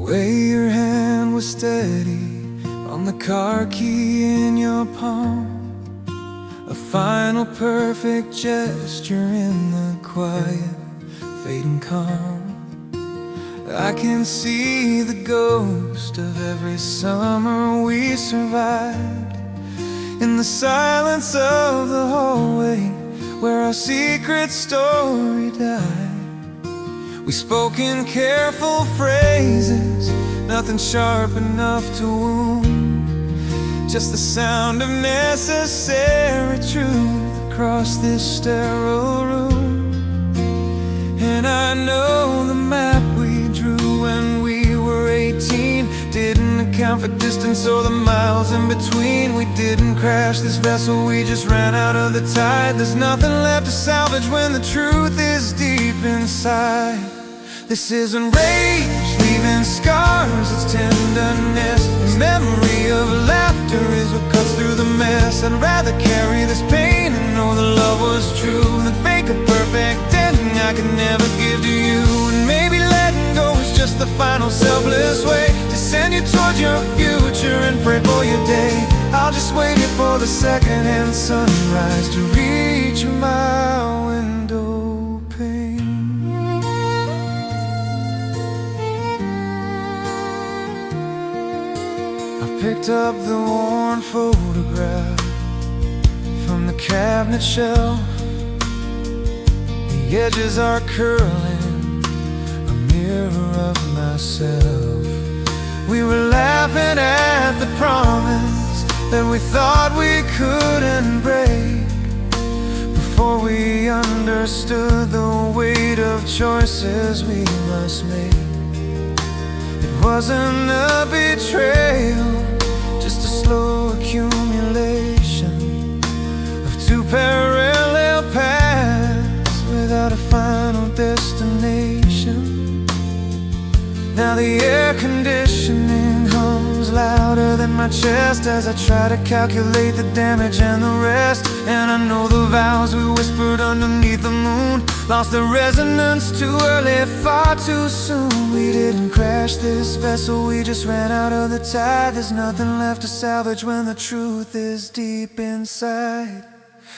way your hand was steady on the car key in your palm, a final perfect gesture in the quiet fading calm. I can see the ghost of every summer we survived in the silence of the hallway where our secret story died. We spoke in careful phrases, nothing sharp enough to wound, just the sound of necessary truth across this sterile room. And I know the map we drew when we were 18 didn't account for distance or the miles in between. We didn't crash this vessel, we just ran out of the tide. There's nothing left to salvage when the truth is deep inside. This isn't rage, leaving scars, it's tenderness. The memory of laughter is what cuts through the mess. I'd rather carry this pain and know the love was true than fake a perfect ending I could never give to you. And maybe letting go is just the final selfless way to send you towards your future and pray for your day. I'll just wait here for the secondhand sunrise to reach my window pane. Picked up the worn photograph from the cabinet shelf. The edges are curling, a mirror of myself. We were laughing at the promise that we thought we couldn't break, before we understood the weight of choices we must make. It wasn't a betrayal, just a slow accumulation of two parallel paths without a final destination. Now the air conditioning hums louder than my chest as I try to calculate the damage and the rest. And I know the vows we whispered underneath the moon lost their resonance too early, far too soon. We didn't crash this vessel, we just ran out of the tide. There's nothing left to salvage when the truth is deep inside.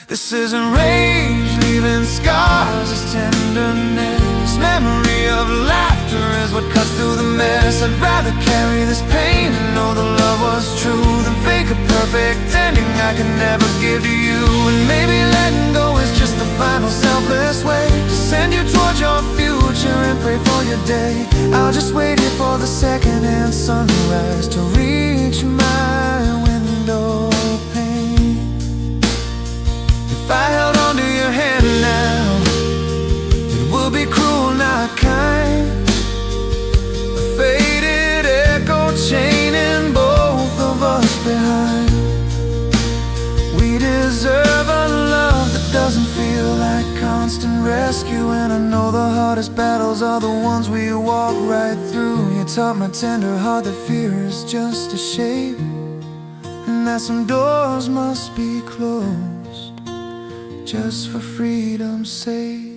This isn't rage, leaving scars, it's tenderness. Memory of laughter is what cuts through the mess. I'd rather carry this pain and know the love was true than fake a perfect ending I can never give to you. And maybe letting go is just the final selfless way to send you towards your future and pray for your day. I'll just wait here for the secondhand sunrise to reach my window pane. If I held on to your hand now, it would be cruel, not kind. A faded echo chaining both of us behind. We deserve a love that doesn't feel like constant rescue. And I know the hardest battles are the ones we walk right through. You taught my tender heart that fear is just a shape, and that some doors must be closed just for freedom's sake.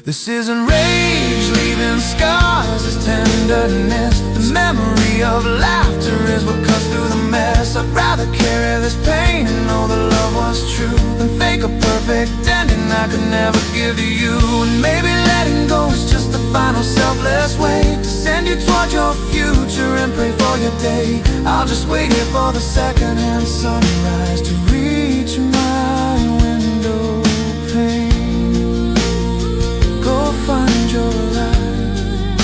This isn't rage, leaving scars, it's tenderness. The memory of laughter is what cuts through the mess. I'd rather carry this pain and know the love was true than fake a perfect ending I could never give to you. And maybe letting go is just the final selfless way to send you toward your future and pray for your day. I'll just wait here for the secondhand sunrise to reach my window pane. Go find your light,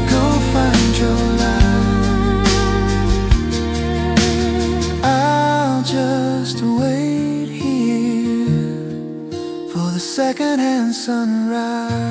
go find your light. I'll just wait here for the secondhand sunrise.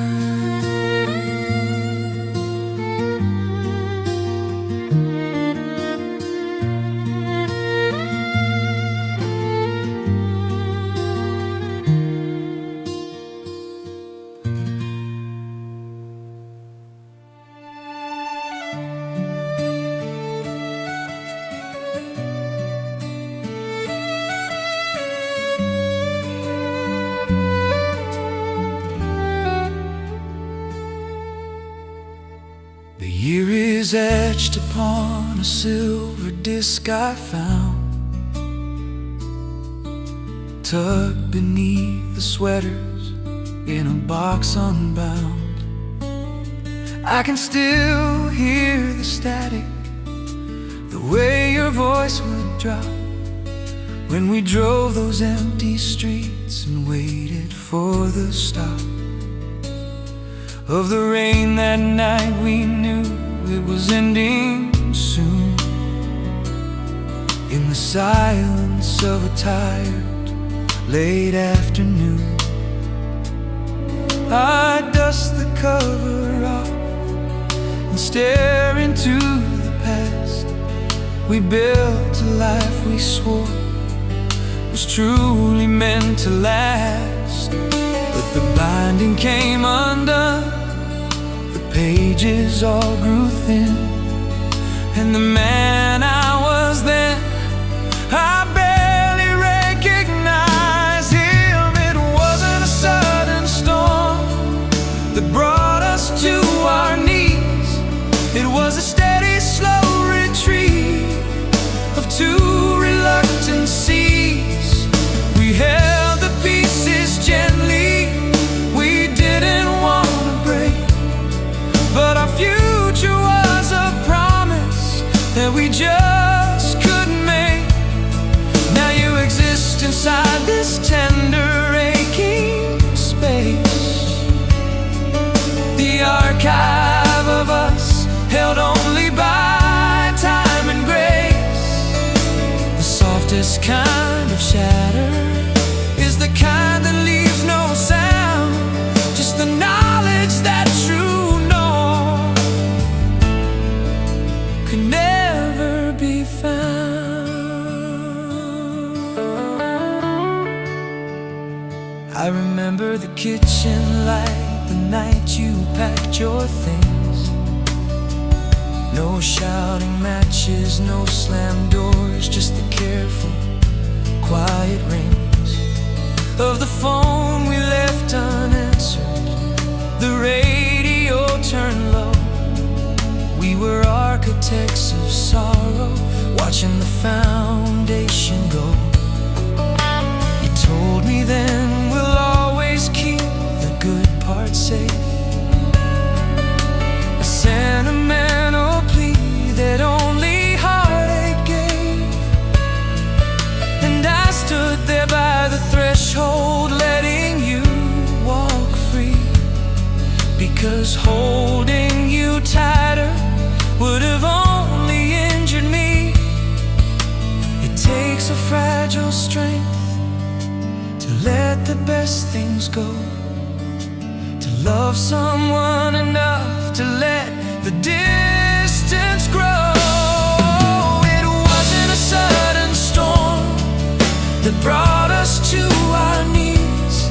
is etched upon a silver disc I found, tucked beneath the sweaters in a box unbound. I can still hear the static, the way your voice would drop when we drove those empty streets and waited for the stop of the rain that night. We knew it was ending soon, in the silence of a tired late afternoon. I dust the cover off and stare into the past. We built a life we swore was truly meant to last, but the binding came undone, the pages all grew thin, and the man I was then, I barely recognized him. It wasn't a sudden storm that brought us to our knees. It was a steady, slow retreat of two reluctant seas. We held the pieces gently, we didn't want to break, but our future was a promise that we just couldn't make. Now you exist inside this tender, aching space, the archive of us held only by time and grace. The softest kind of shatter is the kind that leaves no sound, just the knowledge that true north could never be found. I remember the kitchen light, the night you packed your things. No shouting matches, no slammed doors, just the careful, quiet rings of the phone we left unanswered, the radio turned low. We were architects of sorrow, watching the foundation go. You told me then we'll always keep the good parts safe, a sentimental plea that only heartache gave. And I stood there by the threshold, letting you walk free, because holding you tighter would have only injured me. It takes a fragile strength to let the best things go, to love someone enough to let the distance grow. It wasn't a sudden storm that brought us to our knees.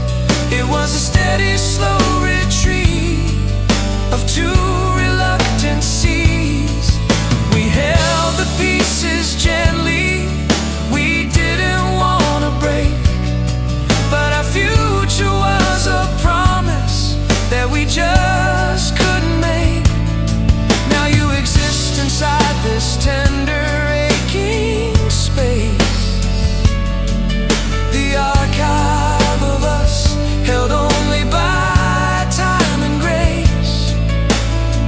It was a steady, slow retreat of two reluctant seas. We held the pieces gently, we didn't want to break, but our future was a promise that we just couldn't make. Now you exist inside this tender, aching space, the archive of us held only by time and grace.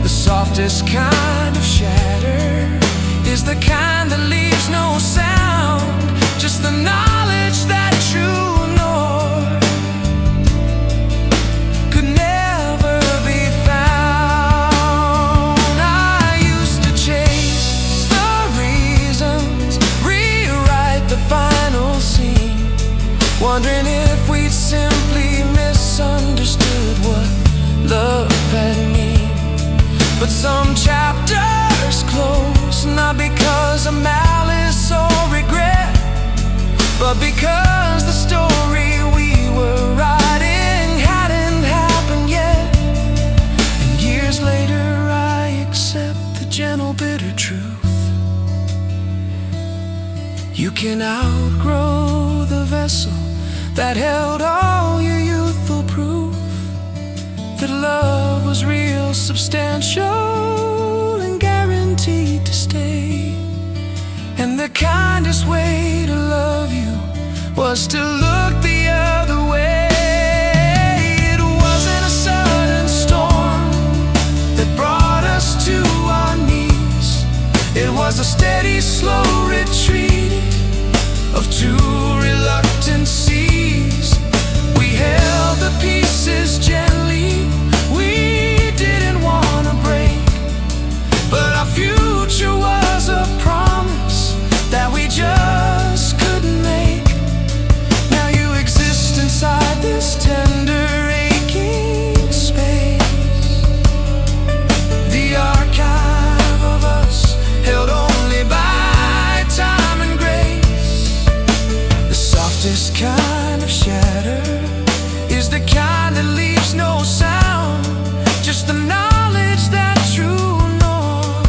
The softest kind of shatter is the kind that leaves no sound, just the knowledge that true north could never be found. I used to chase the reasons, rewrite the final scene, wondering if we'd simply misunderstood what love had mean. But some chapters close, not because of malice or regret, but because the story we were writing hadn't happened yet. And years later I accept the gentle, bitter truth: you can outgrow the vessel that held all your youthful proof that love was real, substantial, and guaranteed. kindest way to love you was to look the other way. It wasn't a sudden storm that brought us to our knees. It was a steady, slow retreat of two reluctant seas. We held the pieces gently. We didn't want to break, but our future was a promise that we just couldn't make. Now you exist inside this tender, aching space. The archive of us held only by time and grace. The softest kind of shatter is the kind that leaves no sound, just the knowledge that true north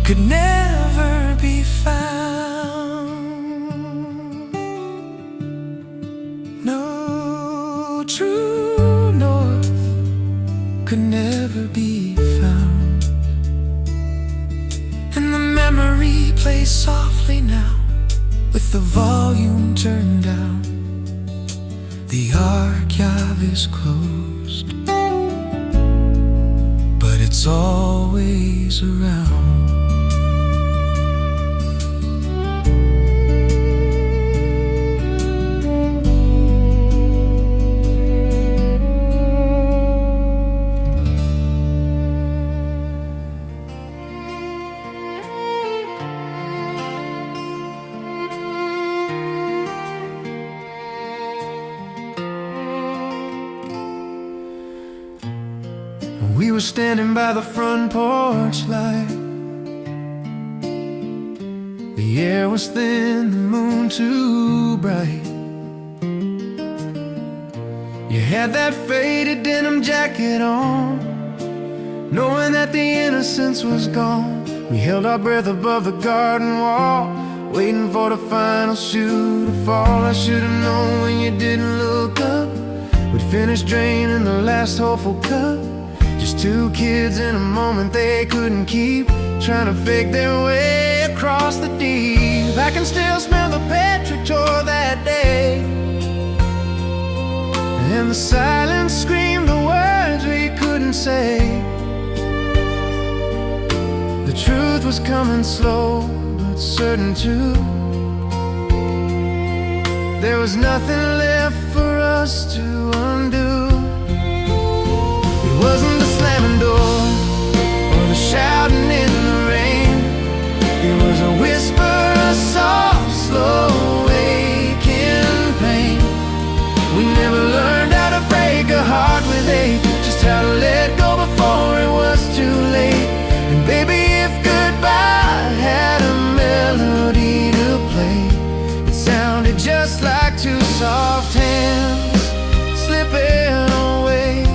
could never be found. No, true north could never be found. And the memory plays softly now, with the volume turned down. The archive is closed, but it's always around. We were standing by the front porch light. The air was thin, the moon too bright. You had that faded denim jacket on, knowing that the innocence was gone. We held our breath above the garden wall, waiting for the final shoe to fall. I should've known when you didn't look up, we'd finish draining the last hopeful cup. Just two kids in a moment they couldn't keep, trying to fake their way across the deep. I can still smell the petrichor that day, and the silence screamed the words we couldn't say. The truth was coming slow, but certain too. There was nothing left for us to undo. It wasn't the slamming door or the shouting in the rain. It was a whisper, a soft, slow aching pain. We never learned how to break a heart with hate, just how to let go before it was too late. And baby, if goodbye had a melody to play, it sounded just like two soft hands slipping away.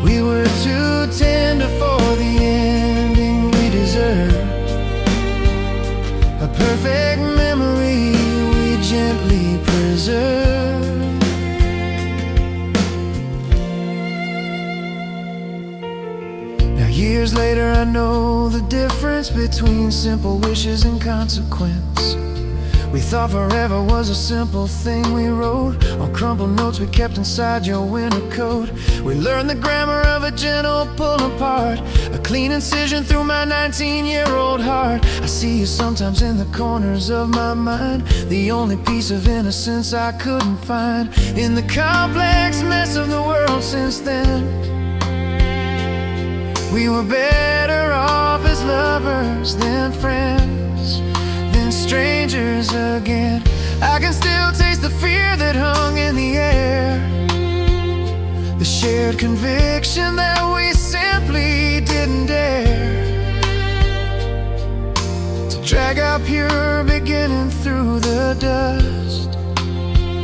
We were too tender for the ending we deserved, a perfect memory we gently preserved. Now years later I know the difference between simple wishes and consequence. We thought forever was a simple thing we wrote on crumpled notes we kept inside your winter coat. We learned the grammar of a gentle pull apart, a clean incision through my 19-year-old heart. I see you sometimes in the corners of my mind, the only piece of innocence I couldn't find in the complex mess of the world since then. We were better off as lovers than friends, then strangers again. I can still taste the fear that hung in the air, the shared conviction that we simply didn't dare to drag our pure beginning through the dust.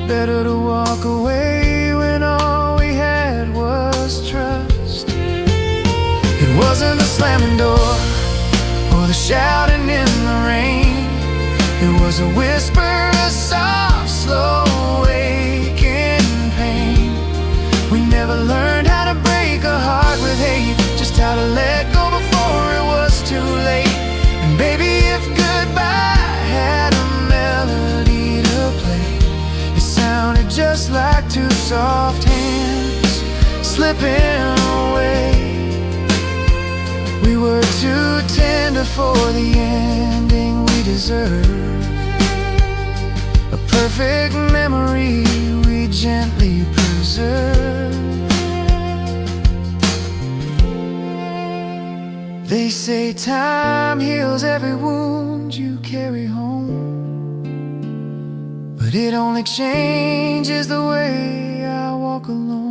Better to walk away when all we had was trust. It wasn't the slamming door or the shouting in the rain. It was a whisper, a soft, slow aching pain. We never learned how to break a heart with hate, just how to let go before it was too late. slipping away. We were too tender for the ending we deserve. A perfect memory we gently preserve. They say time heals every wound you carry home, but it only changes the way I walk alone.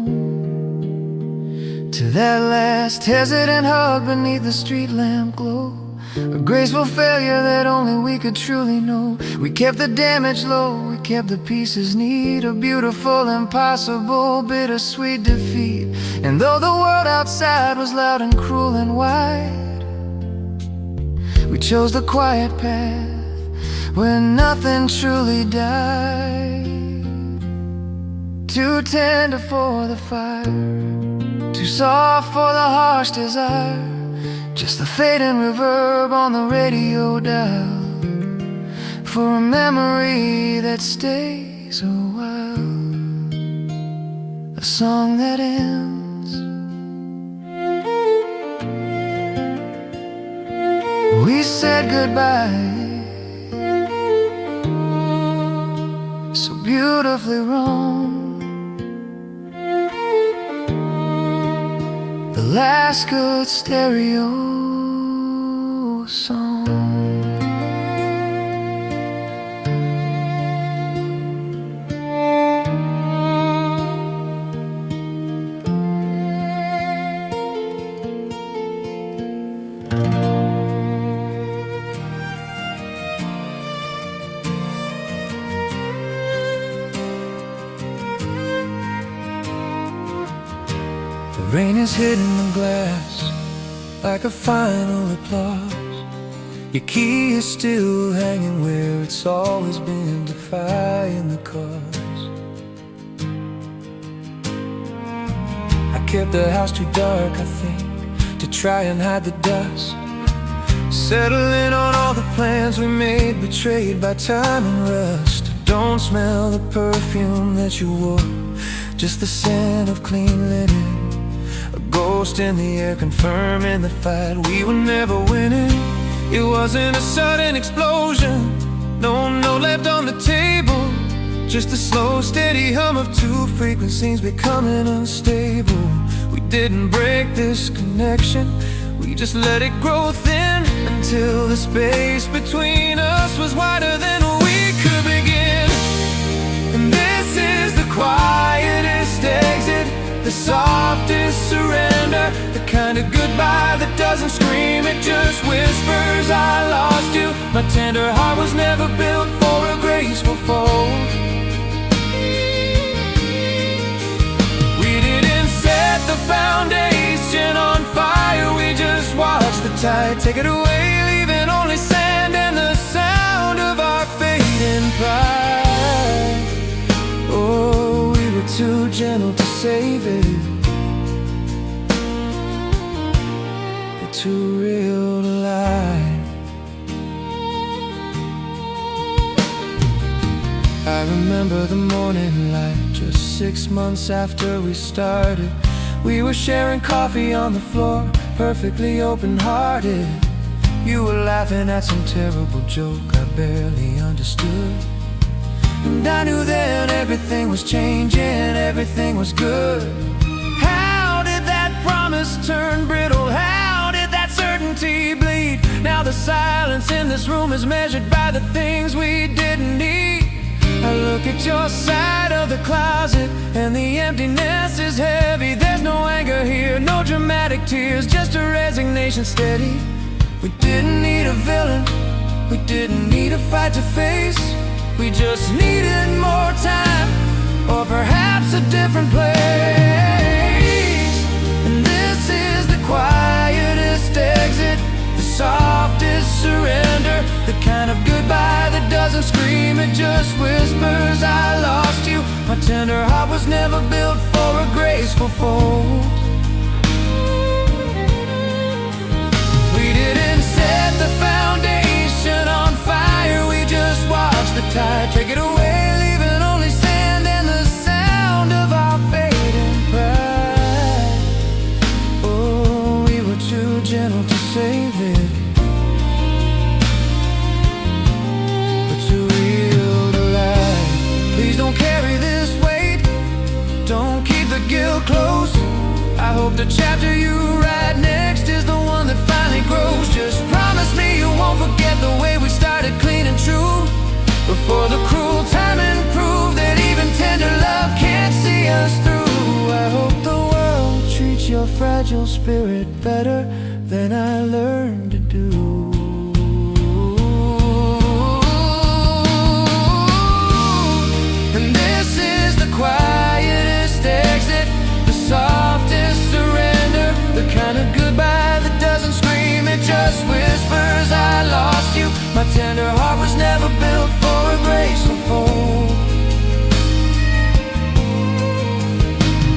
To that last hesitant hug beneath the street lamp glow, a graceful failure that only we could truly know. We kept the damage low, we kept the pieces neat. A beautiful, impossible, bittersweet defeat. And though the world outside was loud and cruel and wide, we chose the quiet path where nothing truly died. Too tender for the fire, too soft for the harsh desire. Just the fading reverb on the radio dial for a memory that stays a while. A song that ends. We said goodbye, so beautifully wrong. The last good stereo song. The rain is hitting the glass like a final applause. Your key is still hanging where it's always been, defying the cause. I kept the house too dark, I think, to try and hide the dust. Settling on all the plans we made, betrayed by time and rust. Don't smell the perfume that you wore, just the scent of clean linen. A ghost in the air confirming the fight we were never winning. It wasn't a sudden explosion, no note left on the table, just a slow steady hum of two frequencies becoming unstable. We didn't break this connection, we just let it grow thin until the space between us was wider than we could begin. And this is the quietest exit, the softest surrender, the kind of goodbye that doesn't scream, it just whispers, I lost you. My tender heart was never built for a graceful fold. We didn't set the foundation on fire, we just watched the tide take it away, leaving only sand and the sound of our fading pride. Oh, we were too gentle to save it, but too real to lie. I remember the morning light, just 6 months after we started. We were sharing coffee on the floor, perfectly open-hearted. You were laughing at some terrible joke I barely understood. And I knew then everything was changing, everything was good. How did that promise turn brittle? How did that certainty bleed? Now the silence in this room is measured by the things we didn't need. I look at your side of the closet and the emptiness is heavy. There's no anger here, no dramatic tears, just a resignation steady. We didn't need a villain, we didn't need a fight to face. We just needed more time, or perhaps a different place. And this is the quietest exit, the softest surrender, the kind of goodbye that doesn't scream, it just whispers, I lost you. My tender heart was never built for a graceful fold. We didn't set the foundation on fire, we just watched the tide take it away, leaving only sand and the sound of our fading pride. guilt close. I hope the chapter you write next is the one that finally grows. Just promise me you won't forget the way we started clean and true, before the cruel timing proved that even tender love can't see us through. I hope the world treats your fragile spirit better than I learned to do. And this is the quietest exit, the softest surrender, the kind of goodbye that doesn't scream, it just whispers, I lost you. My tender heart was never built for a graceful fold.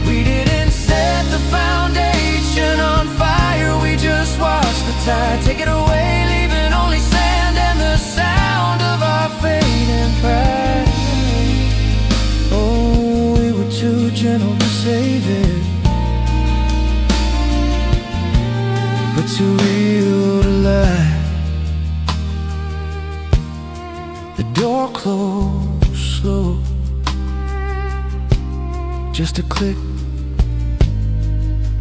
We didn't set the foundation on fire, we just watched the tide take it away, leaving only sand and the sound of our fading pride. Oh, we were too gentle to save it, but too real to lie. The door closed slow, just a click,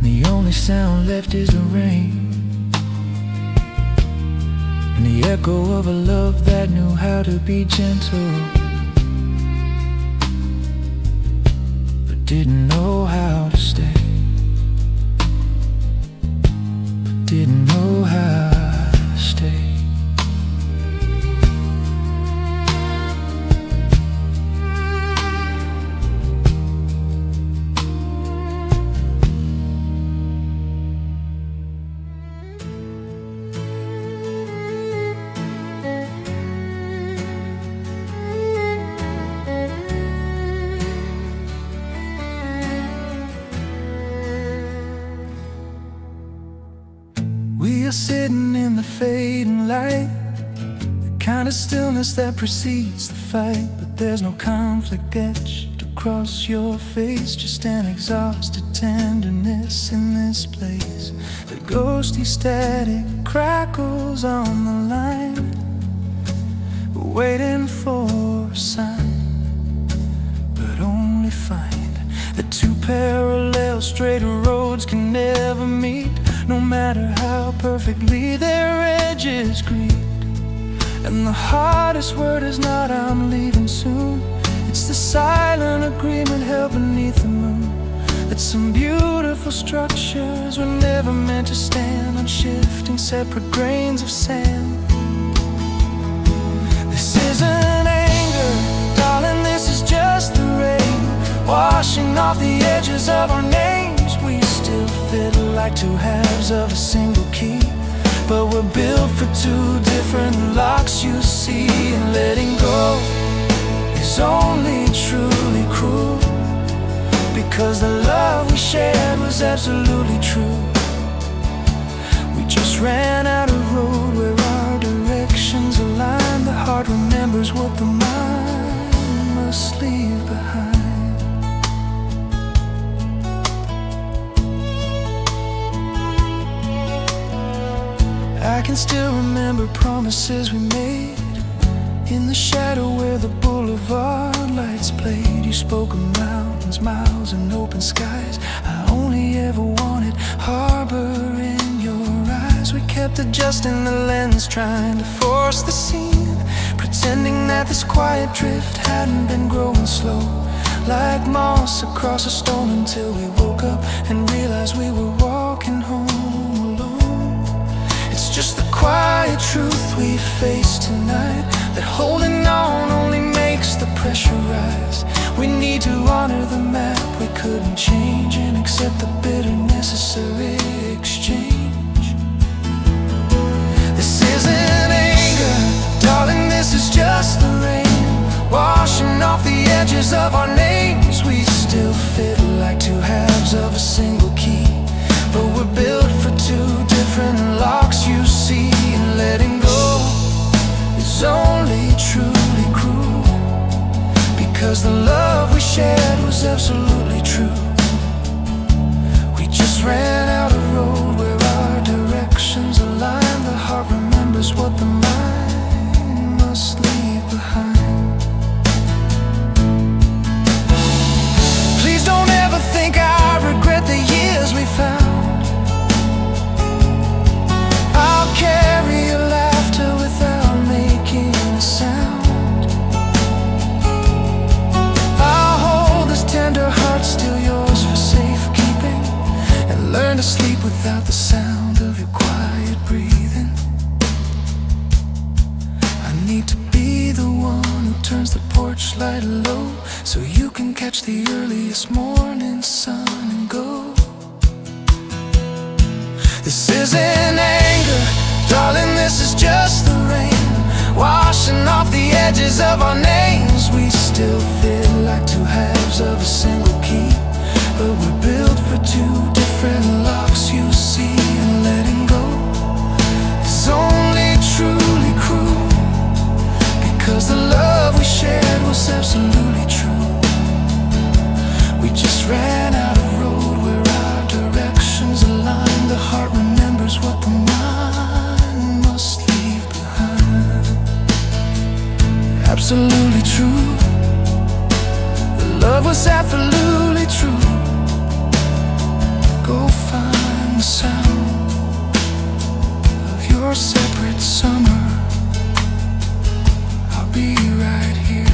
the only sound left is the rain, and the echo of a love that knew how to be gentle, but didn't know how to stay, but didn't know how to stay. We are sitting in the fading light, the kind of stillness that precedes the fight, but there's no conflict etched across your face, just an exhausted tenderness in this place. The ghosty static crackles on the line, waiting for a sign, but only find that two parallel straight roads can never meet, no matter how perfectly their edges greet. And the hardest word is not I'm leaving soon, it's the silent agreement held beneath the moon, that some beautiful structures were never meant to stand on shifting separate grains of sand. This isn't anger, darling, this is just the rain washing off the edges of our names. We still fit like two halves of a single key, but we're built for two different locks, you see. And letting go is only truly cruel, because the love we shared was absolutely true. We just ran out of road where our directions align. The heart remembers what the mind must leave behind. I can still remember promises we made in the shadow where the boulevard lights played. You spoke of mountains, miles, and open skies. I only ever wanted harbor in your eyes. We kept adjusting the lens, trying to force the scene, pretending that this quiet drift hadn't been growing slow, like moss across a stone, until we woke up and realized we were walking home alone. It's just the quiet truth we face tonight, that holding on only makes the pressure rise. We need to honor the map we couldn't change, and accept the bitter necessary exchange. This isn't anger, darling, this is just the rain washing off the edges of our names. We still fit like two halves of a single key, but we're built for two different locks, you see. And letting go is only truly cruel, because the love we shared was absolutely true. We just ran out of road where our directions align. The heart remembers what the mind must leave behind. Please don't ever think our learn to sleep without the sound of your quiet breathing. I need to be the one who turns the porch light low, so you can catch the earliest morning sun and go. This isn't anger, darling, this is just the rain washing off the edges of our names. We still fit like two halves of a single key, but we're built for two different locks. You see, and letting go is only truly cruel, because the love we shared was absolutely true. We just ran out of road where our directions aligned. The heart remembers what the mind must leave behind. Absolutely true. The love was absolutely true. Go find the sound of your separate summer. I'll be right here.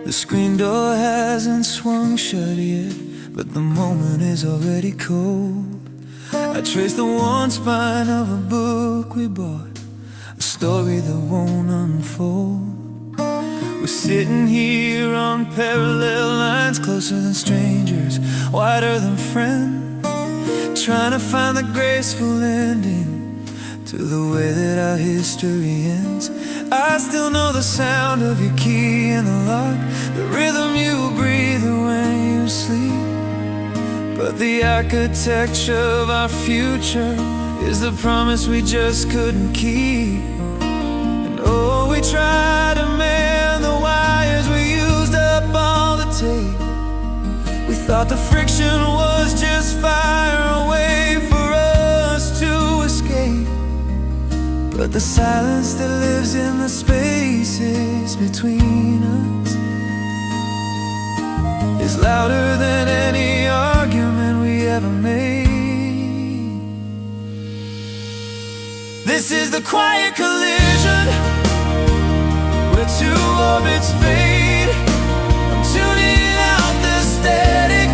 The screen door hasn't swung shut yet, but the moment is already cold. I trace the worn spine of a book we bought, a story that won't unfold. We're sitting here on parallel lines, closer than strangers, wider than friends, trying to find the graceful ending to the way that our history ends. I still know the sound of your key in the lock, the rhythm you breathe when you sleep. But the architecture of our future is the promise we just couldn't keep. And oh, we tried to mend the wires, we used up all the tape. We thought the friction was just fire, a way for us to escape. But the silence that lives in the spaces between us is louder than any argument we ever made. This is the quiet collision where two orbits fade. I'm tuning out the static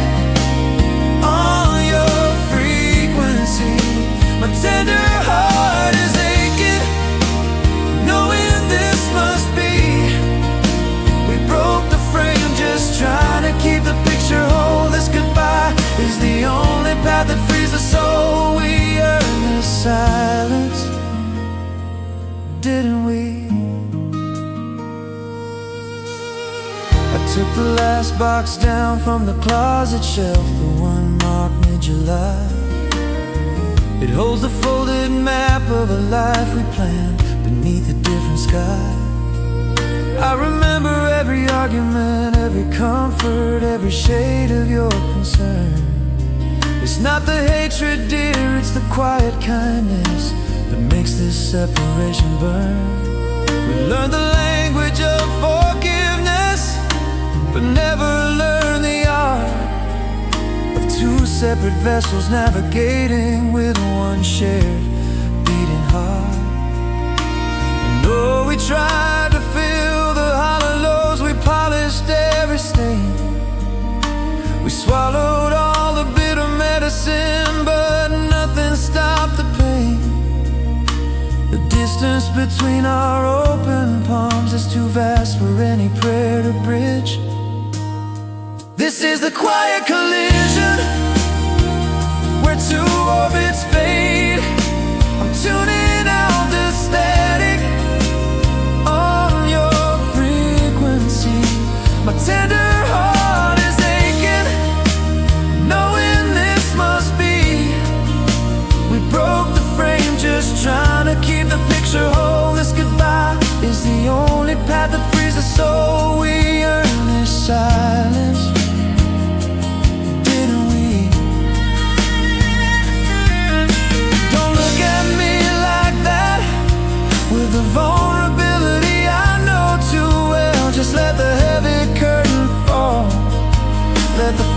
on your frequency. My tender heart is aching, knowing this must be. We broke the frame just trying to keep the picture whole. This goodbye is the only path that frees the soul. We earned the silence, didn't we? I took the last box down from the closet shelf, the one marked mid-July. It holds the folded map of a life we planned beneath a different sky. I remember every argument, every comfort, every shade of your concern. It's not the hatred, dear, it's the quiet kindness that makes this separation burn. We learned the language of forgiveness, but never learned the art of two separate vessels navigating with one shared beating heart. And oh, we tried to fill the hollow lows, we polished every stain. We swallowed all the bitter medicine, but nothing stopped the pain. The distance between our open palms is too vast for any prayer to bridge. This is the quiet collision where two orbits fade. I'm tuning out the static on your frequency. My tender heart is aching, knowing this must be.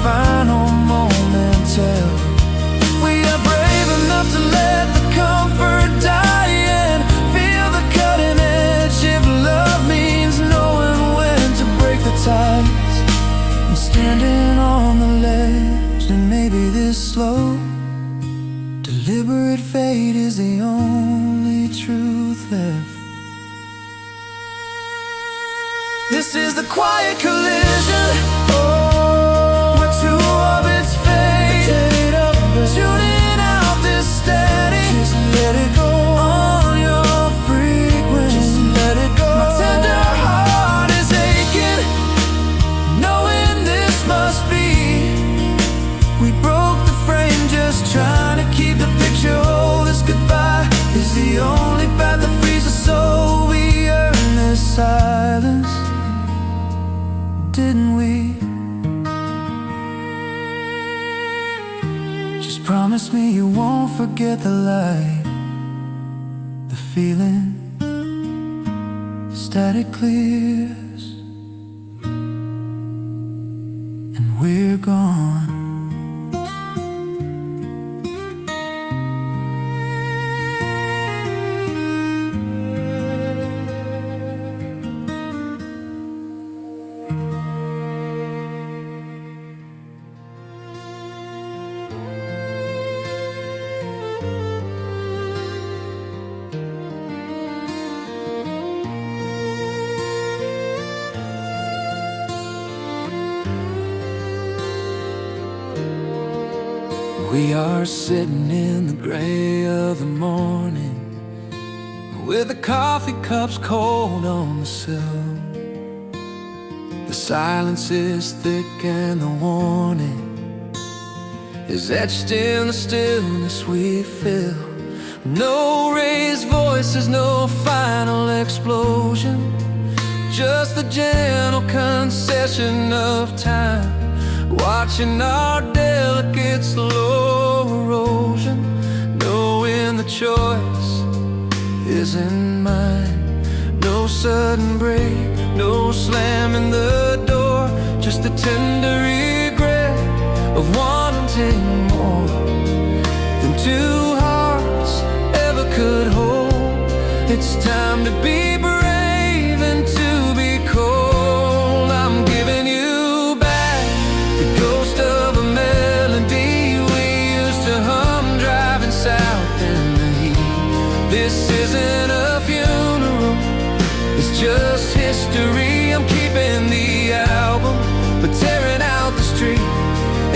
final moment tell. We are brave enough to let the comfort die and feel the cutting edge. If love means knowing when to break the ties and standing on the ledge, then maybe this slow, deliberate fate is the only truth left. This is the quiet collision, where two orbits fade, tuning out this static. Just let it go on your frequency. Just let it go. My tender heart is aching, knowing this must be. We broke the frame, just trying to keep the picture whole. This goodbye is the only path that frees us soul. We earn this silence, didn't we? Just promise me you won't forget the light, the feeling, the static clears, and we're gone. We are sitting in the gray of the morning, with the coffee cups cold on the sill. The silence is thick and the warning is etched in the stillness we feel. No raised voices, no final explosion, just the gentle concession of time, watching our delicate slow erosion, knowing the choice isn't mine. No sudden break, no slamming the door, just the tender regret of wanting more than two hearts ever could hold. It's time to be brave and to be cold. I'm giving you back the ghost of a melody we used to hum driving south in the heat. This isn't a funeral, it's just history. I'm keeping the album, but tearing out the street.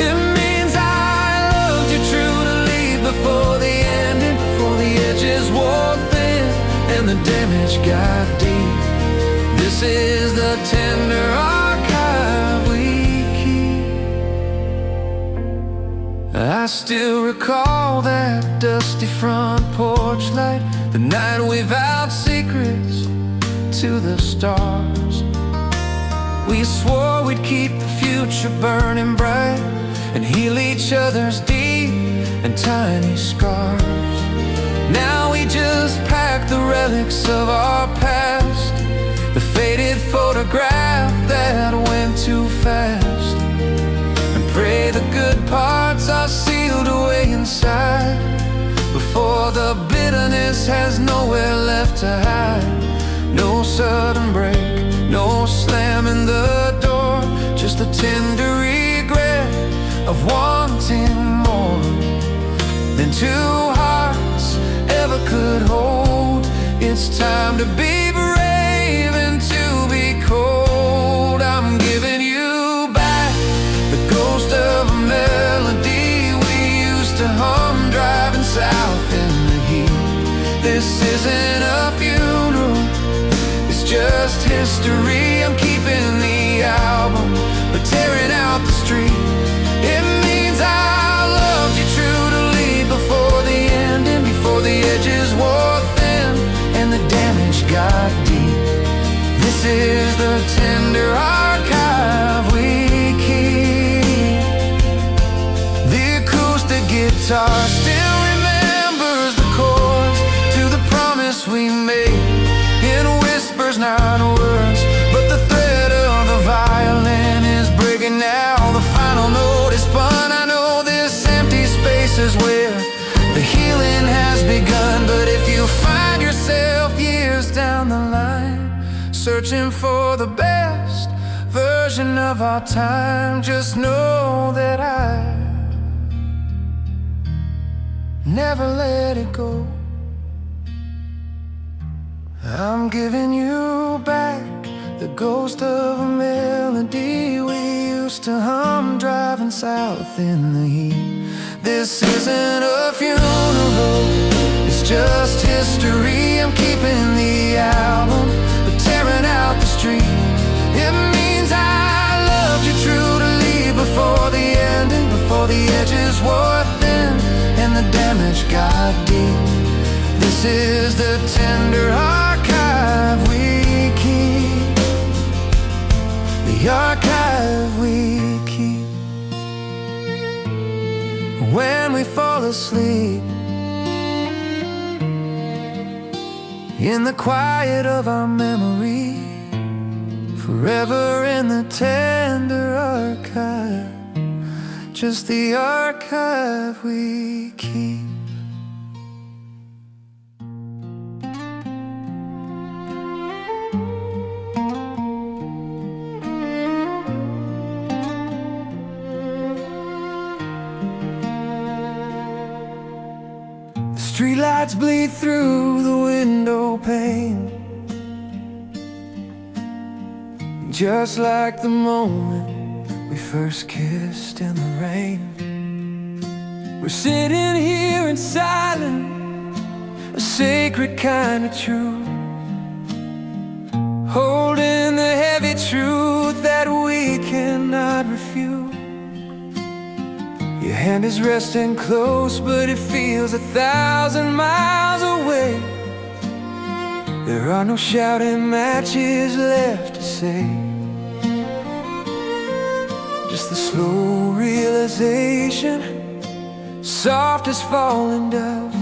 It means I loved you true to leave before the ending, before the edges wore thin and the damage got deep. This is the tender archive we keep. I still recall that dusty front porch light, the night we vowed secrets to the stars. We swore we'd keep the future burning bright and heal each other's deep and tiny scars. Now we just pack the relics of our past, the faded photograph that went too fast, and pray the good parts are sealed away inside before the bitterness has nowhere left to hide. No sudden break, no slamming the door, just the tender regret of wanting more than two hearts ever could hold. It's time to be brave and to be cold. I'm giving you back the ghost of a melody we used to hum driving south in the heat. This isn't a funeral, it's just history. I'm keeping the album, but tearing out the street. It means I loved you true to leave before the ending, before the edges wore thin and the damage got deep. This is the tender archive we keep. The acoustic guitar still remembers the chords to the promise we made in whispers, not words, but the thread of the violin is breaking now. The final note is where the healing has begun. But if you find yourself years down the line, searching for the best version of our time, just know that I never let it go. I'm giving you back the ghost of a melody we used to hum driving south in the heat. This isn't a funeral, it's just history. I'm keeping the album, but tearing out the street. It means I loved you true to leave before the ending, before the edges wore thin and the damage got deep. This is the tender archive we keep, the archive we keep. When we fall asleep, in the quiet of our memory, forever in the tender archive, just the archive we keep. Streetlights bleed through the window pane, just like the moment we first kissed in the rain. We're sitting here in silence, a sacred kind of truth, holding the heavy truth that we cannot refute. Your hand is resting close, but it feels 1,000 miles away. There are no shouting matches left to say, just the slow realization, soft as falling dust,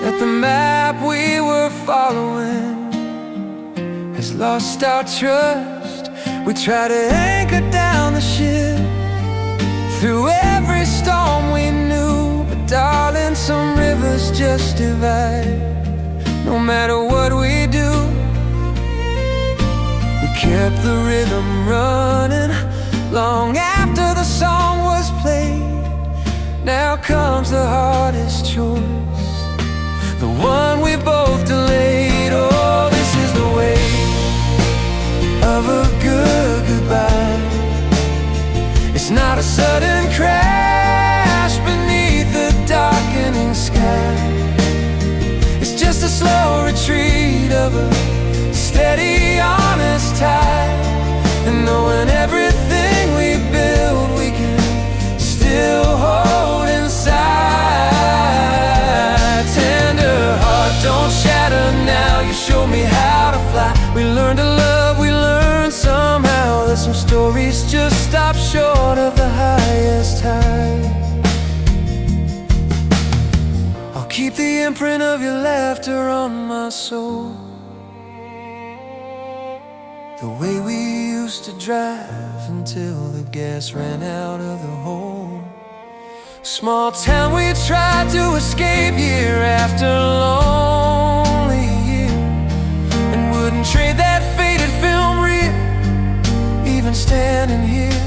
that the map we were following has lost our trust. We try to anchor down the ship through every storm we knew, but darling, some rivers just divide. No matter what we do, we kept the rhythm running long after the song was played. Now comes the hardest choice, the one we both delayed. Oh, this is the way of a good goodbye. It's not a sudden crash beneath the darkening sky. It's just a slow retreat of a steady, honest tide. And knowing everything we build, we can still hold inside. Tender heart, don't shatter now. You show me how to fly. We learned to love, we learned somehow that some stories just stop short of the highest high. I'll keep the imprint of your laughter on my soul, the way we used to drive until the gas ran out of the hole. Small town we tried to escape year after lonely year, and wouldn't trade that faded film reel, even standing here.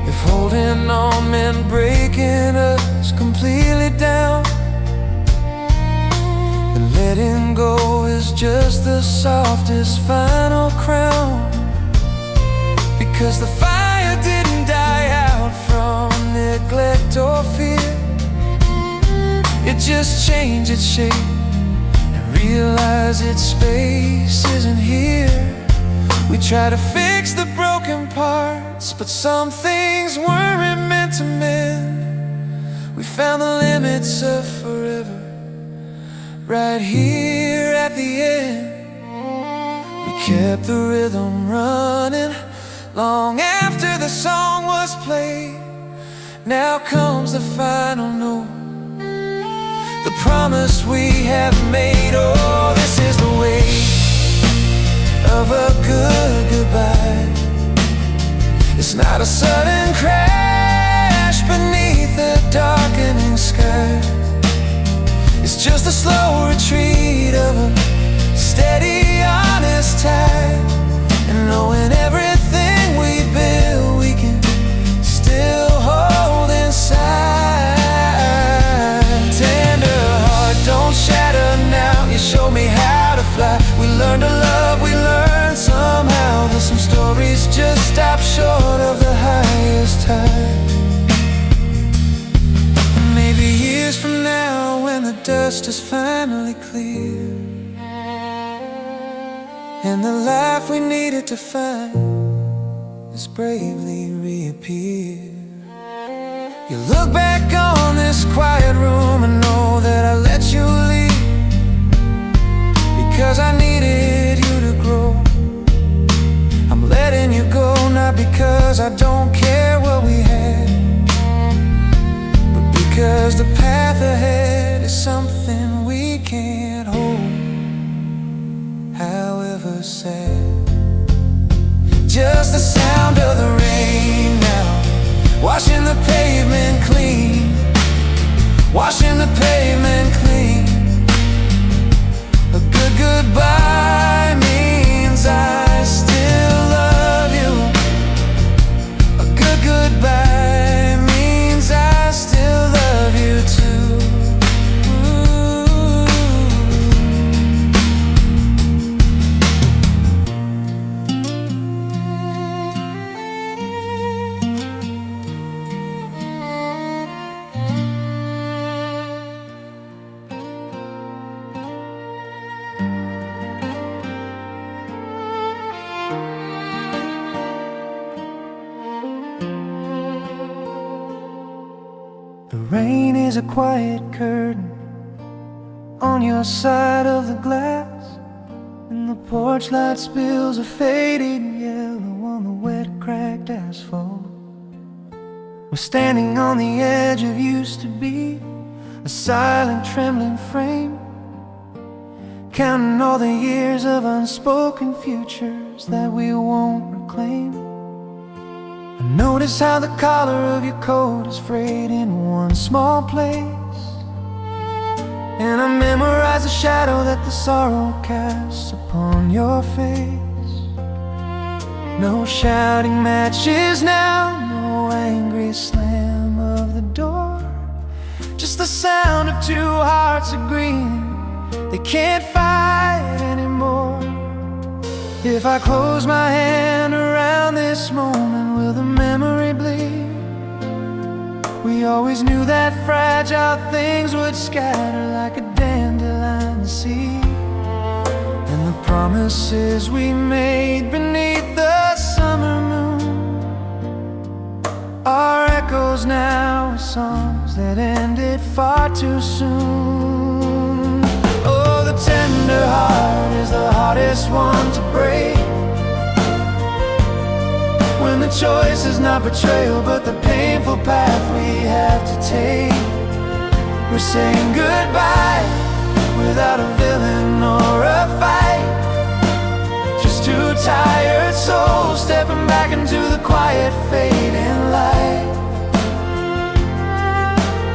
If holding on meant breaking us completely down, then letting go is just the softest final crown. Because the fire didn't die out from neglect or fear, it just changed its shape and realized its space isn't here. We try to fix the broken parts, but some things weren't meant to mend. We found the limits of forever right here at the end. We kept the rhythm running long after the song was played. Now comes the final note, the promise we have made. Oh, this is the way of a good goodbye. It's not a sudden crash beneath dust is finally clear, and the life we needed to find has bravely reappeared. You look back on this quiet room and know that I let you leave because I needed you to grow. I'm letting you go not because I don't care what we had, but because the path ahead is something we can't hold, however sad. Just the sound of the rain now, washing the pavement clean, washing the pavement clean. A good goodbye means I still love you. A good goodbye means I still love you too. The rain is a quiet curtain on your side of the glass, and the porch light spills a faded yellow on the wet, cracked asphalt. We're standing on the edge of used to be, a silent, trembling frame, counting all the years of unspoken futures that we won't reclaim. I notice how the collar of your coat is frayed in one small place, and I memorize the shadow that the sorrow casts upon your face. No shouting matches now, no angry slam of the door, just the sound of two hearts agreeing they can't fight anymore. If I close my hand around this moment, will the memory bleed? We always knew that fragile things would scatter like a dandelion seed, and the promises we made beneath the summer moon are echoes now of songs that ended far too soon. Oh, the tender heart is the hardest one to break, when the choice is not betrayal but the painful path we have to take. We're saying goodbye without a villain or a fight, just two tired souls stepping back into the quiet fading light.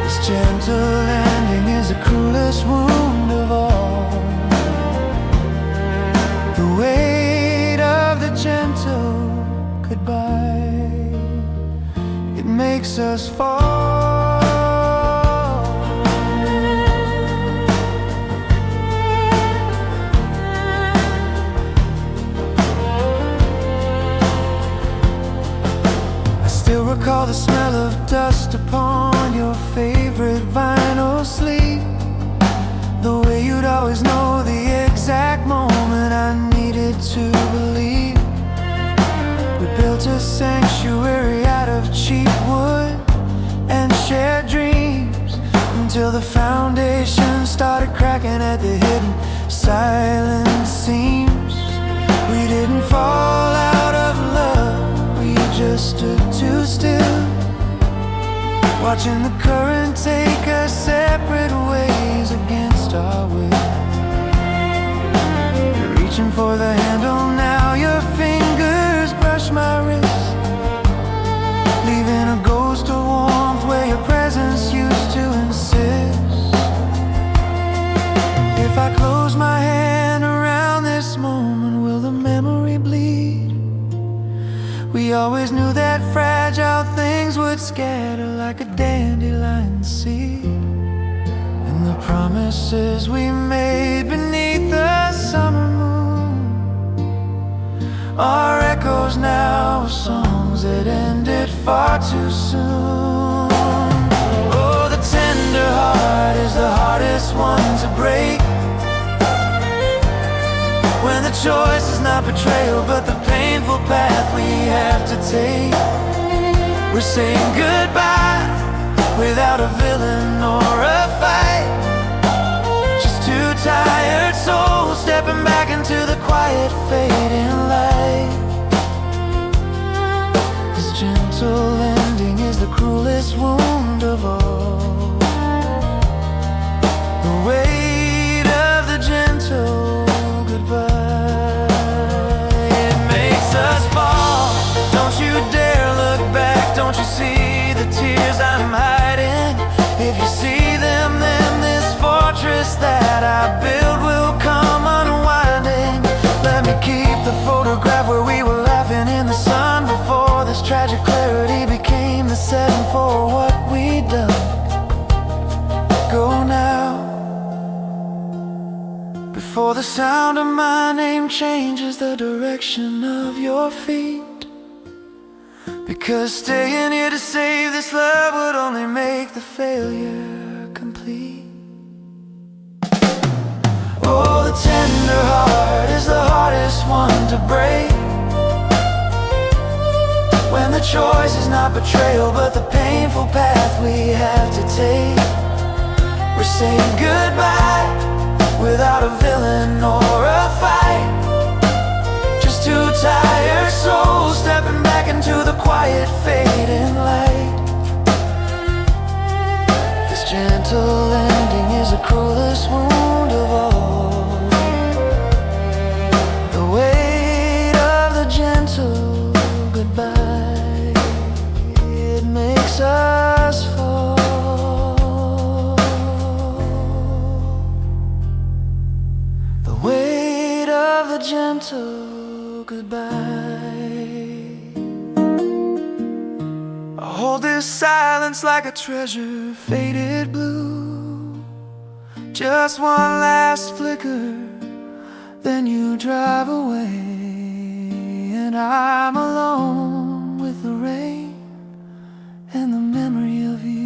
This gentle landing is the cruelest wound of all, the weight of the gentle goodbye, it makes us fall. I still recall the smell of dust upon your favorite vinyl sleeve, the way you'd always know the exact moment I needed to believe. We built a sanctuary out of cheap wood and shared dreams until the foundation started cracking at the hidden silent seams. We didn't fall out of love, we just stood too still, watching the current take us separate ways against our will. You're reaching for the handle now, your fingers brush my wrist, leaving a ghost of warmth where your presence used to insist. If I close my hand around this moment, will the memory bleed? We always knew that fragile things would scatter like a dandelion seed, and the promises we made beneath the summer moon are echoes now of songs that ended far too soon. Oh, the tender heart is the hardest one choice is not betrayal, but the painful path we have to take. We're saying goodbye without a villain or a fight. Just two tired souls stepping back into the quiet fading light. This gentle ending is the cruelest wound of all. The weight of the gentle goodbye. It makes us fall. Don't you dare look back. Don't you see the tears I'm hiding? If you see them, then this fortress that I built will come unwinding. Let me keep the photograph where we were laughing in the sun before this tragic clarity became the setting for what we'd done. Go now, before the sound of my name changes the direction of your feet. Because staying here to save this love would only make the failure complete. Oh, the tender heart is the hardest one to break. When the choice is not betrayal, but the painful path we have to take. We're saying goodbye without a villain or a fight. Just two tired souls stepping back into the quiet fading light. This gentle ending is the cruelest wound of all. The weight of the gentle goodbye, it makes us fall. The weight of the gentle goodbye. I hold this silence like a treasure faded blue. Just one last flicker, then you drive away, and I'm alone with the rain and the memory of you.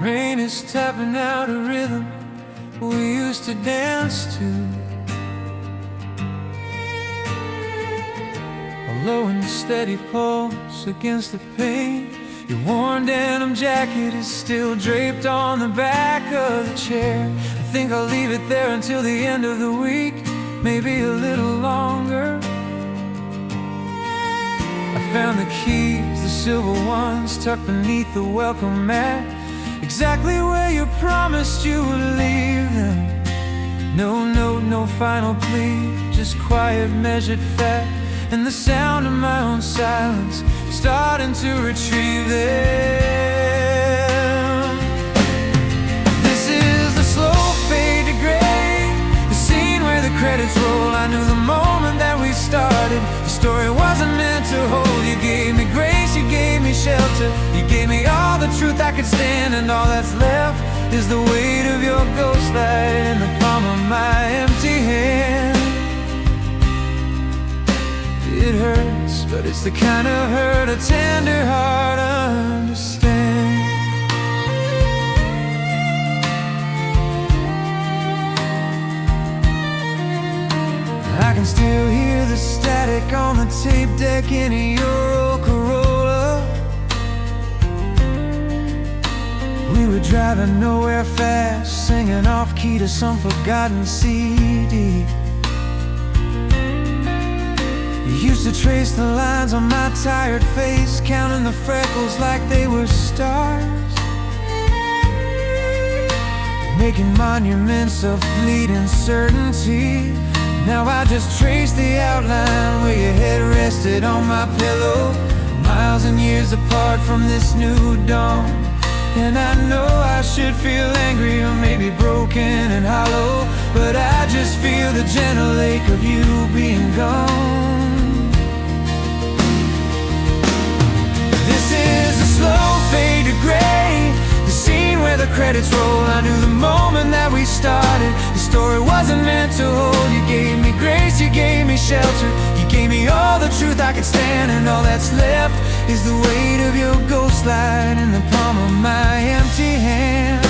Rain is tapping out a rhythm we used to dance to. A low and steady pulse against the pain. Your worn denim jacket is still draped on the back of the chair. I think I'll leave it there until the end of the week, maybe a little longer. I found the keys, the silver ones, tucked beneath the welcome mat, exactly where you promised you would leave them. No note, no final plea, just quiet measured fact, and the sound of my own silence starting to retrieve them. This is the slow fade to gray, the scene where the credits roll. I knew the moment that we started, the story wasn't meant to hold. You gave me grace, you gave me shelter, you gave me all the truth I could stand, and all that's left is the weight of your ghostlight in the palm of my empty hand. It hurts, but it's the kind of hurt a tender heart understands. I can still hear the static on the tape deck in your old Corolla. We were driving nowhere fast, singing off key to some forgotten CD. You used to trace the lines on my tired face, counting the freckles like they were stars, making monuments of fleeting certainty. Now I just trace the outline where your head rested on my pillow, miles and years apart from this new dawn. And I know I should feel angry or maybe broken and hollow, but I just feel the gentle ache of you being gone. This is a slow fade to gray, the scene where the credits roll. I knew the moment that we started, the story wasn't meant to hold. You gave me grace, you gave me shelter, you gave me all the truth I could stand, and all that's left is the weight of your ghostlight in the palm of my empty hand.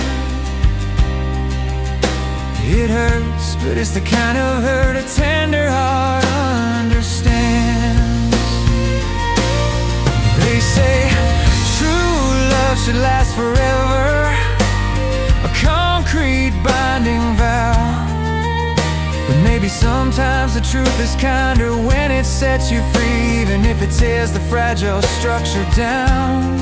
It hurts, but it's the kind of hurt a tender heart understands. They say true love should last forever, a concrete binding vow. But maybe sometimes the truth is kinder when it sets you free, even if it tears the fragile structure down.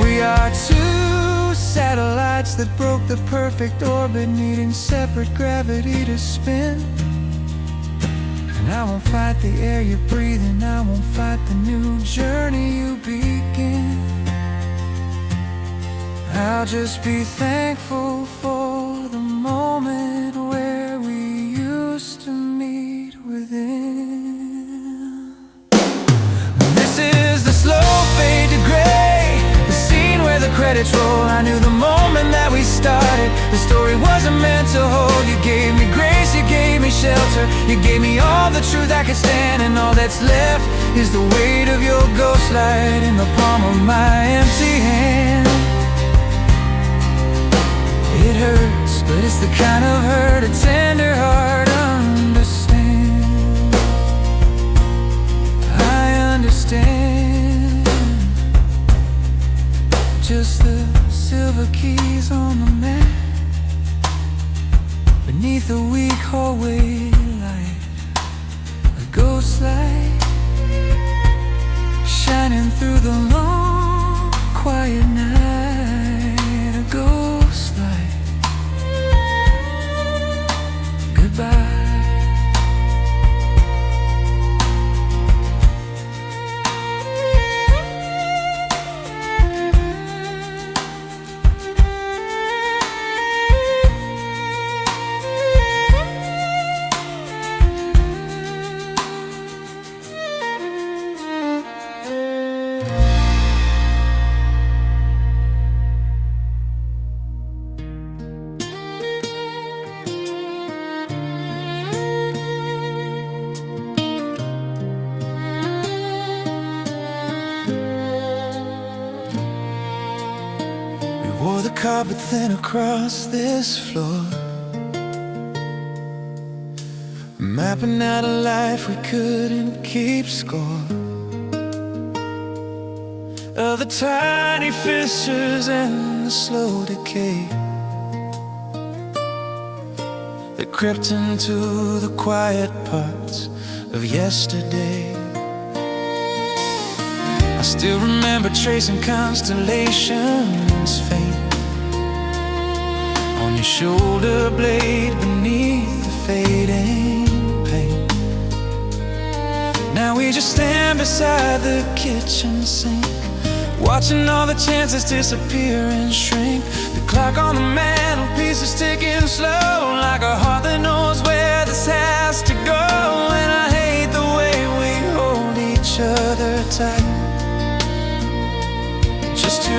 We are two satellites that broke the perfect orbit, needing separate gravity to spin. And I won't fight the air you breathe, and I won't fight the new journey you begin. I'll just be thankful for the moment where we used to meet within. This is the slow fade to gray, the scene where the credits roll. I knew the moment that we started, the story wasn't meant to hold. You gave me grace, you gave me shelter, you gave me all the truth I could stand, and all that's left is the weight of your ghostlight in the palm of my empty hand. It hurts, but it's the kind of hurt a tender heart understands. I understand. Just the silver keys on the mat, beneath the weak hallway light, a ghost light shining through the long quiet night. A ghost light. Goodbye. Wore the carpet thin across this floor, mapping out a life we couldn't keep score of the tiny fissures and the slow decay that crept into the quiet parts of yesterday. I still remember tracing constellations faint on your shoulder blade beneath the fading paint. Now we just stand beside the kitchen sink, watching all the chances disappear and shrink. The clock on the mantelpiece is ticking slow, like a heart that knows where this has to go. And I hate the way we hold each other tight, just to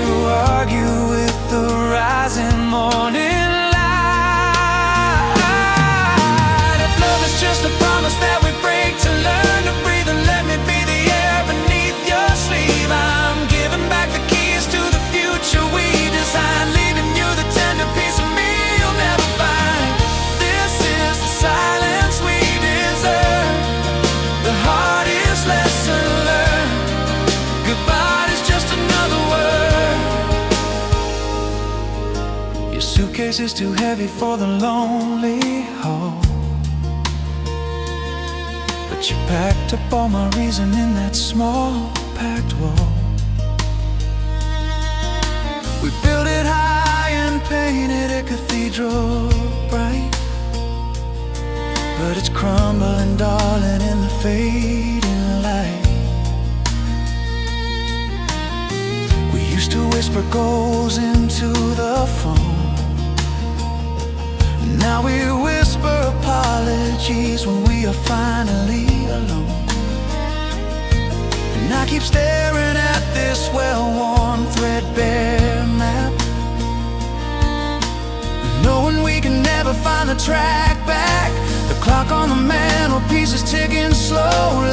argue with the rising morning light. If love is just a promise that we break to learn to breathe, and let me be the air beneath your sleeve. I'm giving back the keys to the future we designed, leaving you the tender piece of me you'll never find. This is the silence we deserve, the hardest lesson learned. Goodbye is just another word. Your suitcase is too heavy for the lonely haul, but you packed up all my reason in that small packed wall. We built it high and painted a cathedral bright, but it's crumbling, darling, in the fading light. We used to wish whisper goes into the phone. Now we whisper apologies when we are finally alone. And I keep staring at this well-worn threadbare map, knowing we can never find the track back. The clock on the mantelpiece is ticking slowly.